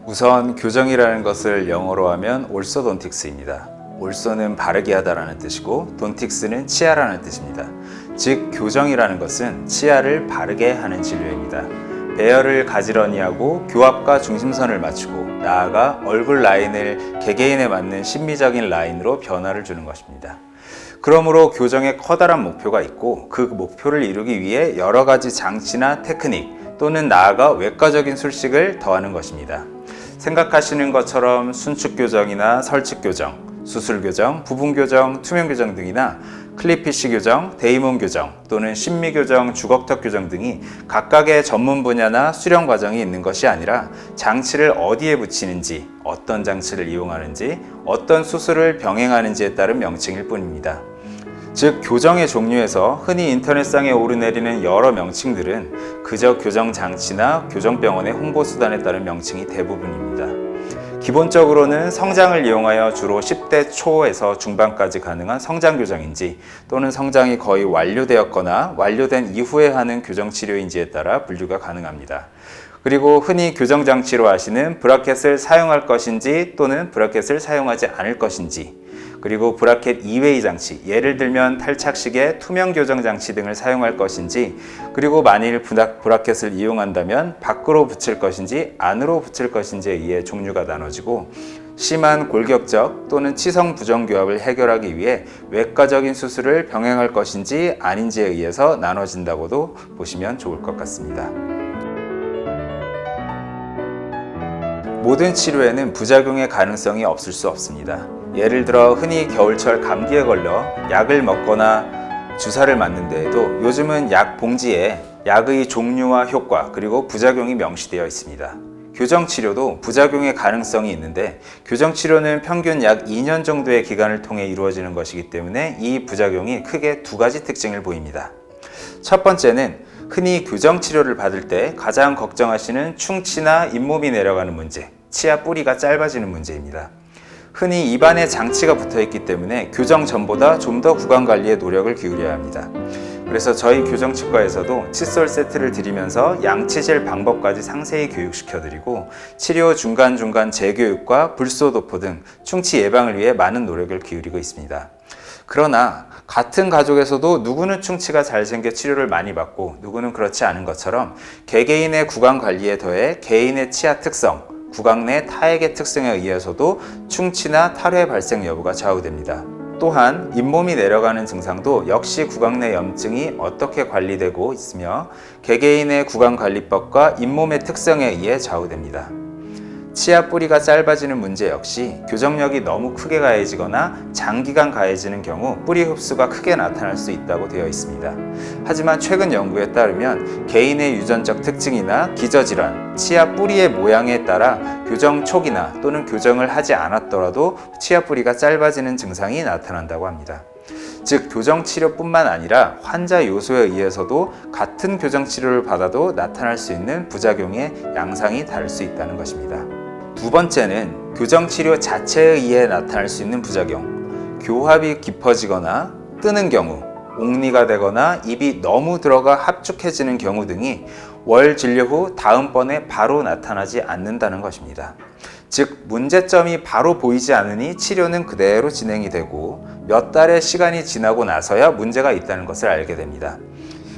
우선 교정이라는 것을 영어로 하면 orthodontics입니다. ortho는 바르게 하다라는 뜻이고 dontics는 치아라는 뜻입니다. 즉 교정이라는 것은 치아를 바르게 하는 진료입니다. 배열을 가지런히 하고 교합과 중심선을 맞추고 나아가 얼굴 라인을 개개인에 맞는 심미적인 라인으로 변화를 주는 것입니다. 그러므로 교정에 커다란 목표가 있고 그 목표를 이루기 위해 여러 가지 장치나 테크닉 또는 나아가 외과적인 술식을 더하는 것입니다. 생각하시는 것처럼 순축교정이나 설치교정, 수술교정, 부분교정, 투명교정 등이나 클리피쉬 교정, 데이몬 교정 또는 심미교정, 주걱턱 교정 등이 각각의 전문 분야나 수련 과정이 있는 것이 아니라 장치를 어디에 붙이는지, 어떤 장치를 이용하는지, 어떤 수술을 병행하는지에 따른 명칭일 뿐입니다. 즉 교정의 종류에서 흔히 인터넷상에 오르내리는 여러 명칭들은 그저 교정장치나 교정병원의 홍보수단에 따른 명칭이 대부분입니다. 기본적으로는 성장을 이용하여 주로 10대 초에서 중반까지 가능한 성장교정인지 또는 성장이 거의 완료되었거나 완료된 이후에 하는 교정치료인지에 따라 분류가 가능합니다. 그리고 흔히 교정장치로 하시는 브라켓을 사용할 것인지 또는 브라켓을 사용하지 않을 것인지, 그리고 브라켓 이외의 장치, 예를 들면 탈착식의 투명 교정 장치 등을 사용할 것인지, 그리고 만일 브라켓을 이용한다면 밖으로 붙일 것인지 안으로 붙일 것인지에 의해 종류가 나눠지고, 심한 골격적 또는 치성 부정 교합을 해결하기 위해 외과적인 수술을 병행할 것인지 아닌지에 의해서 나눠진다고도 보시면 좋을 것 같습니다. 모든 치료에는 부작용의 가능성이 없을 수 없습니다. 예를 들어 흔히 겨울철 감기에 걸려 약을 먹거나 주사를 맞는 데에도 요즘은 약 봉지에 약의 종류와 효과 그리고 부작용이 명시되어 있습니다. 교정치료도 부작용의 가능성이 있는데 교정치료는 평균 약 2년 정도의 기간을 통해 이루어지는 것이기 때문에 이 부작용이 크게 두 가지 특징을 보입니다. 첫 번째는 흔히 교정치료를 받을 때 가장 걱정하시는 충치나 잇몸이 내려가는 문제, 치아 뿌리가 짧아지는 문제입니다. 흔히 입안에 장치가 붙어 있기 때문에 교정 전보다 좀 더 구강 관리에 노력을 기울여야 합니다. 그래서 저희 교정치과에서도 칫솔 세트를 드리면서 양치질 방법까지 상세히 교육시켜 드리고 치료 중간중간 재교육과 불소도포 등 충치 예방을 위해 많은 노력을 기울이고 있습니다. 그러나 같은 가족에서도 누구는 충치가 잘 생겨 치료를 많이 받고 누구는 그렇지 않은 것처럼 개개인의 구강 관리에 더해 개인의 치아 특성, 구강 내 타액의 특성에 의해서도 충치나 탈회 발생 여부가 좌우됩니다. 또한 잇몸이 내려가는 증상도 역시 구강 내 염증이 어떻게 관리되고 있으며 개개인의 구강관리법과 잇몸의 특성에 의해 좌우됩니다. 치아 뿌리가 짧아지는 문제 역시 교정력이 너무 크게 가해지거나 장기간 가해지는 경우 뿌리 흡수가 크게 나타날 수 있다고 되어 있습니다. 하지만 최근 연구에 따르면 개인의 유전적 특징이나 기저질환, 치아 뿌리의 모양에 따라 교정 초기나 또는 교정을 하지 않았더라도 치아 뿌리가 짧아지는 증상이 나타난다고 합니다. 즉 교정치료뿐만 아니라 환자 요소에 의해서도 같은 교정치료를 받아도 나타날 수 있는 부작용의 양상이 다를 수 있다는 것입니다. 두 번째는 교정치료 자체에 의해 나타날 수 있는 부작용, 교합이 깊어지거나 뜨는 경우, 옥리가 되거나 입이 너무 들어가 합죽해지는 경우 등이 월 진료 후 다음번에 바로 나타나지 않는다는 것입니다. 즉 문제점이 바로 보이지 않으니 치료는 그대로 진행이 되고 몇 달의 시간이 지나고 나서야 문제가 있다는 것을 알게 됩니다.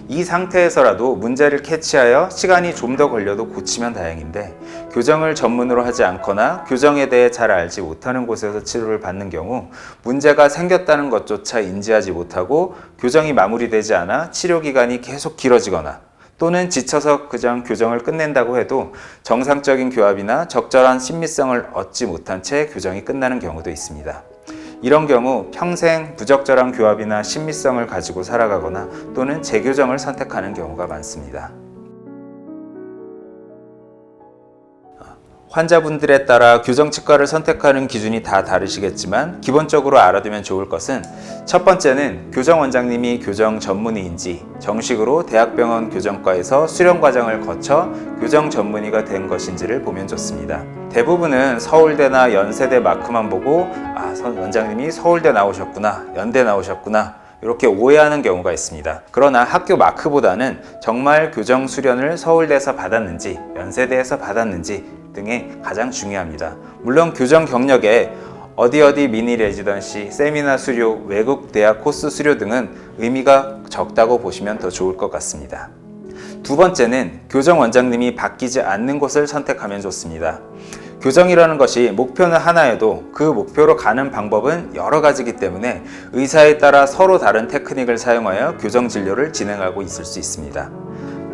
이 상태에서라도 문제를 캐치하여 시간이 좀 더 걸려도 고치면 다행인데 교정을 전문으로 하지 않거나 교정에 대해 잘 알지 못하는 곳에서 치료를 받는 경우 문제가 생겼다는 것조차 인지하지 못하고 교정이 마무리되지 않아 치료 기간이 계속 길어지거나 또는 지쳐서 그냥 교정을 끝낸다고 해도 정상적인 교합이나 적절한 친밀성을 얻지 못한 채 교정이 끝나는 경우도 있습니다. 이런 경우 평생 부적절한 교합이나 친밀성을 가지고 살아가거나 또는 재교정을 선택하는 경우가 많습니다. 환자분들에 따라 교정치과를 선택하는 기준이 다 다르시겠지만 기본적으로 알아두면 좋을 것은 첫 번째는 교정원장님이 교정 전문의인지 정식으로 대학병원 교정과에서 수련 과정을 거쳐 교정 전문의가 된 것인지를 보면 좋습니다. 대부분은 서울대나 연세대 마크만 보고 원장님이 서울대 나오셨구나, 연대 나오셨구나 이렇게 오해하는 경우가 있습니다. 그러나 학교 마크보다는 정말 교정 수련을 서울대에서 받았는지 연세대에서 받았는지 등이 가장 중요합니다. 물론 교정 경력에 어디 미니 레지던시, 세미나 수료, 외국 대학 코스 수료 등은 의미가 적다고 보시면 더 좋을 것 같습니다. 두 번째는 교정 원장님이 바뀌지 않는 곳을 선택하면 좋습니다. 교정이라는 것이 목표는 하나여도 그 목표로 가는 방법은 여러 가지이기 때문에 의사에 따라 서로 다른 테크닉을 사용하여 교정 진료를 진행하고 있을 수 있습니다.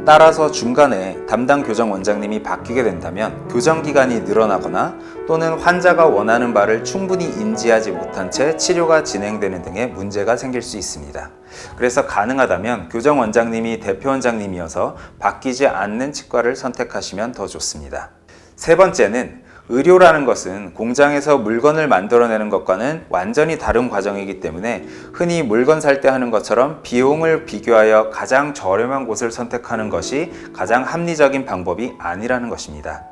따라서 중간에 담당 교정 원장님이 바뀌게 된다면 교정 기간이 늘어나거나 또는 환자가 원하는 바를 충분히 인지하지 못한 채 치료가 진행되는 등의 문제가 생길 수 있습니다. 그래서 가능하다면 교정 원장님이 대표 원장님이어서 바뀌지 않는 치과를 선택하시면 더 좋습니다. 세 번째는 의료라는 것은 공장에서 물건을 만들어내는 것과는 완전히 다른 과정이기 때문에 흔히 물건 살 때 하는 것처럼 비용을 비교하여 가장 저렴한 곳을 선택하는 것이 가장 합리적인 방법이 아니라는 것입니다.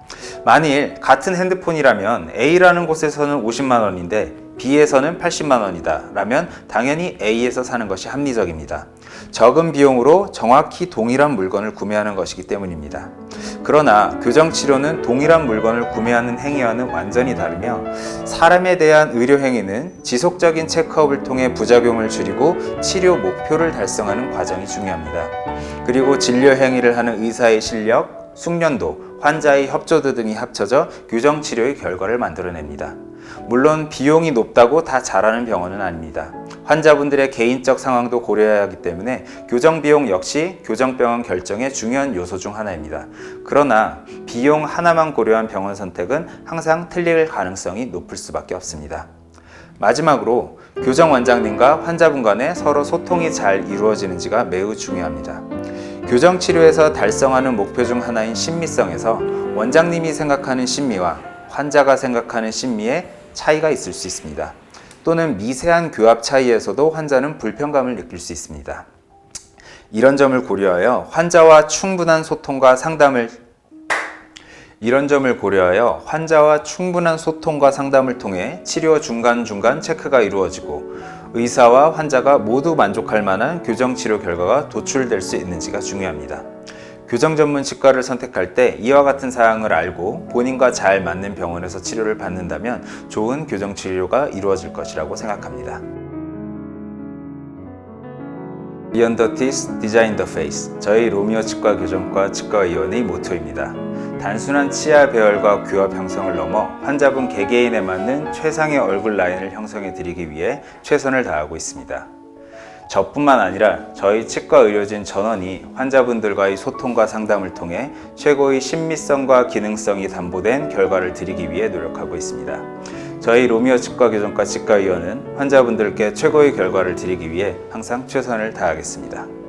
만일 같은 핸드폰이라면 A라는 곳에서는 50만 원인데 B에서는 80만 원이다 라면 당연히 A에서 사는 것이 합리적입니다. 적은 비용으로 정확히 동일한 물건을 구매하는 것이기 때문입니다. 그러나 교정치료는 동일한 물건을 구매하는 행위와는 완전히 다르며 사람에 대한 의료 행위는 지속적인 체크업을 통해 부작용을 줄이고 치료 목표를 달성하는 과정이 중요합니다. 그리고 진료 행위를 하는 의사의 실력, 숙련도, 환자의 협조도 등이 합쳐져 교정치료의 결과를 만들어냅니다. 물론 비용이 높다고 다 잘하는 병원은 아닙니다. 환자분들의 개인적 상황도 고려해야 하기 때문에 교정 비용 역시 교정병원 결정의 중요한 요소 중 하나입니다. 그러나 비용 하나만 고려한 병원 선택은 항상 틀릴 가능성이 높을 수밖에 없습니다. 마지막으로 교정 원장님과 환자분 간에 서로 소통이 잘 이루어지는지가 매우 중요합니다. 교정 치료에서 달성하는 목표 중 하나인 신미성에서 원장님이 생각하는 신미와 환자가 생각하는 신미에 차이가 있을 수 있습니다. 또는 미세한 교합 차이에서도 환자는 불편감을 느낄 수 있습니다. 이런 점을 고려하여 환자와 충분한 소통과 상담을 통해 치료 중간중간 체크가 이루어지고 의사와 환자가 모두 만족할 만한 교정치료 결과가 도출될 수 있는지가 중요합니다. 교정 전문 치과를 선택할 때 이와 같은 사항을 알고 본인과 잘 맞는 병원에서 치료를 받는다면 좋은 교정 치료가 이루어질 것이라고 생각합니다. Beyond the Teeth, Design the Face. 저희 로미오 치과 교정과 치과의원의 모토입니다. 단순한 치아 배열과 교합 형성을 넘어 환자분 개개인에 맞는 최상의 얼굴 라인을 형성해 드리기 위해 최선을 다하고 있습니다. 저뿐만 아니라 저희 치과 의료진 전원이 환자분들과의 소통과 상담을 통해 최고의 신미성과 기능성이 담보된 결과를 드리기 위해 노력하고 있습니다. 저희 로미오 치과 교정과 치과의원은 환자분들께 최고의 결과를 드리기 위해 항상 최선을 다하겠습니다.